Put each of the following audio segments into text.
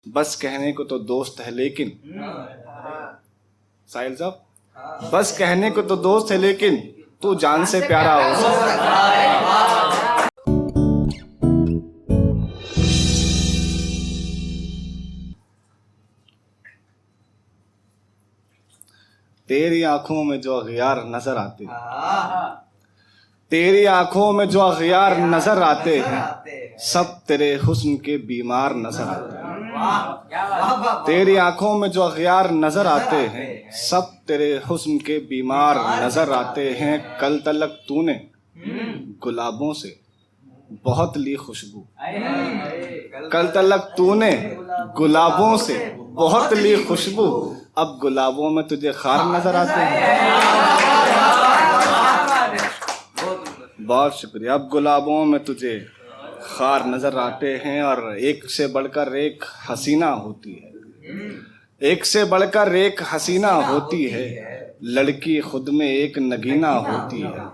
बस कहने को तो दोस्त है लेकिन साहिल साहब, बस कहने को तो दोस्त है लेकिन तू जान से प्यारा हो सकता है। तेरी आंखों में जो अगियार नजर आते हैं, तेरी आंखों में जो अगियार नजर आते हैं, सब तेरे हुस्न के बीमार नजर आते हैं। तेरी आंखों में जो अगियार नजर आते हैं, सब तेरे हुस्न के बीमार नजर आते हैं। कल तलक तूने गुलाबों से बहुत ली खुशबू, कल तलक तूने गुलाबों से बहुत ली खुशबू, अब गुलाबों में तुझे खार नजर आते हैं। बहुत शुक्रिया। अब गुलाबों में तुझे खार नजर आते हैं और एक से बढ़कर एक हसीना होती है, एक से बढ़कर एक हसीना होती है। लड़की खुद में एक नगीना होती है,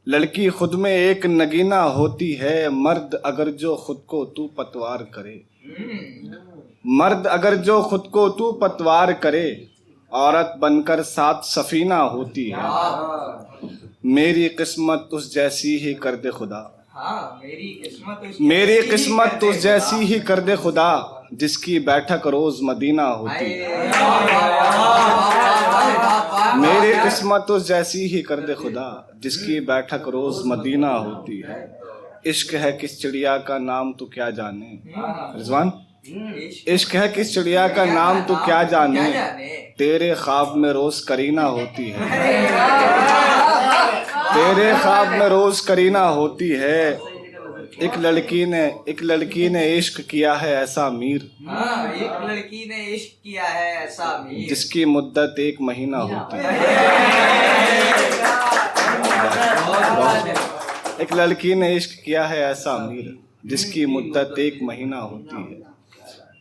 लड़की खुद में एक नगीना होती है। मर्द अगर जो खुद को तू पतवार करे, मर्द अगर जो खुद को तू पतवार करे, औरत बनकर साथ सफीना होती है। मेरी किस्मत उस जैसी ही कर दे खुदा, मेरी किस्मत उस जैसी ही कर दे खुदा, जिसकी बैठक रोज मदीना होती है। मेरी किस्मत उस जैसी ही कर दे खुदा, जिसकी बैठक रोज मदीना होती है। इश्क है किस चिड़िया का नाम तू क्या जाने, रिजवान, इश्क है किस चिड़िया का नाम तू क्या जाने, तेरे ख्वाब में रोज करीना होती है, तेरे ख्वाब में रोज करीना होती है। एक लड़की ने इश्क किया है ऐसा अमीर, एक लड़की ने इश्क किया है ऐसा अमीर, जिसकी मुद्दत एक महीना होती है। एक लड़की ने इश्क किया है ऐसा अमीर, जिसकी मुद्दत एक महीना होती है।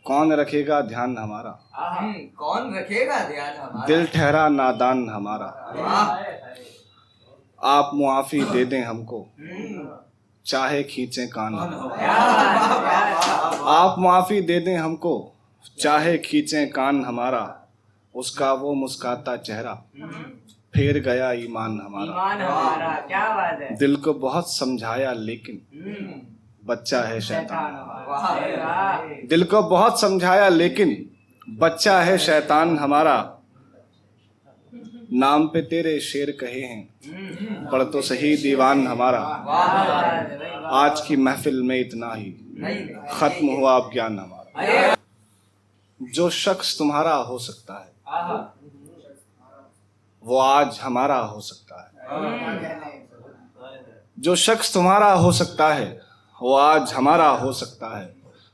कौन रखेगा ध्यान हमारा, कौन रखेगा ध्यान हमारा, दिल ठहरा नादान हमारा। आप मुआफी दे दें हमको, चाहे खींचे कान, आप मुआफी दे दें हमको, चाहे खींचे कान हमारा। उसका वो मुस्काता चेहरा फेर गया ईमान हमारा। क्या बात है। दिल को बहुत समझाया लेकिन बच्चा है शैतान, दिल को बहुत समझाया लेकिन बच्चा है शैतान हमारा। नाम पे तेरे शेर कहे हैं, पढ़ तो सही दीवान हमारा। आज की महफिल में इतना ही, खत्म हुआ अब ज्ञान हमारा। जो शख्स तुम्हारा हो सकता है, वो आज हमारा हो सकता है। जो शख्स तुम्हारा हो सकता है, वो आज हमारा हो सकता है।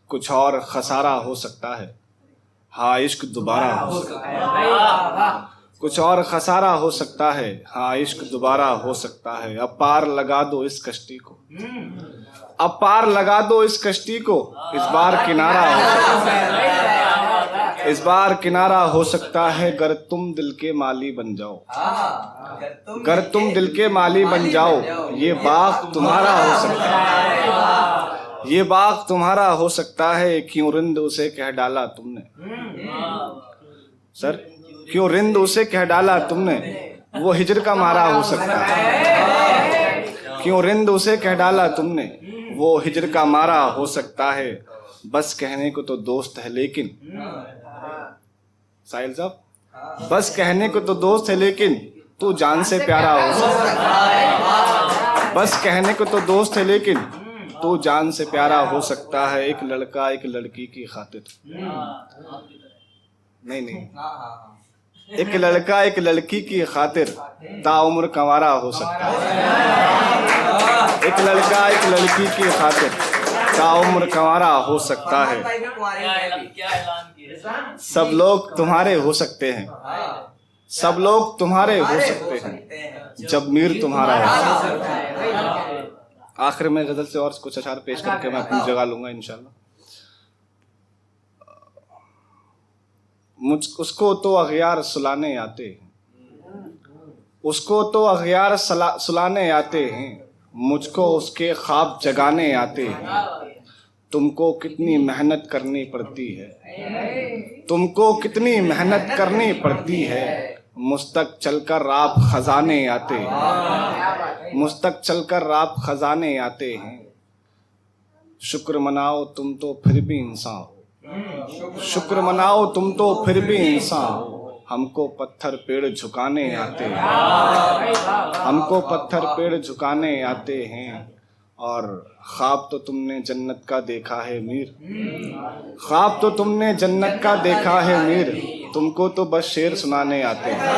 कुछ और खसारा हो सकता है, हाँ इश्क दोबारा हो सकता है। कुछ और खसारा हो सकता है, हाँ इश्क दोबारा हो सकता है। अब पार लगा दो इस कश्ती को, अब पार लगा दो इस कश्ती को, इस बार किनारा हो सकता है, इस बार किनारा हो सकता है। गर तुम दिल के माली बन जाओ, गर तुम दिल के माली बन जाओ, ये बाग तुम्हारा हो सकता है, ये बाग तुम्हारा हो सकता है। क्यों रिंद उसे कह डाला तुमने, सर क्यों रिंद उसे कह डाला तुमने, वो हिजर का मारा हो सकता है। क्यों रिंद उसे कह डाला तुमने, वो हिजर का मारा हो सकता है। बस कहने को तो दोस्त है लेकिन साहिल साहब, बस कहने को तो दोस्त है लेकिन तू जान से प्यारा हो सकता है। बस कहने को तो दोस्त है लेकिन तू जान से प्यारा हो सकता है। एक लड़का एक लड़की की खातिर, नहीं, एक लड़का एक लड़की की खातिर ताउम्र कंवारा हो सकता है। एक लड़का एक लड़की की खातिर ताउम्र कंवारा हो सकता है। सब लोग तुम्हारे हो सकते हैं, सब लोग तुम्हारे हो सकते हैं, जब मीर तुम्हारा हो। आखिर में गजल से और कुछ अशार पेश करके मैं अपनी जगह लूंगा इंशाल्लाह। उसको तो अगियार सुलाने आते हैं, उसको तो अगियार सुलाने आते हैं, मुझको उसके ख्वाब जगाने आते हैं। तुमको कितनी मेहनत करनी पड़ती है, तुमको कितनी मेहनत करनी पड़ती है। मुस्तक चलकर आप खजाने आते हैं, मुस्तक चलकर आप खजाने आते हैं। शुक्र मनाओ तुम तो फिर भी इंसान हो, शुक्र मनाओ तुम तो फिर भी इंसान हो। हमको पत्थर पेड़ झुकाने आते हैं, हमको पत्थर पेड़ झुकाने आते हैं। और ख्वाब तो तुमने जन्नत का देखा है मीर, ख्वाब तो तुमने जन्नत का देखा है मीर। तुमको तो बस शेर सुनाने आते हैं।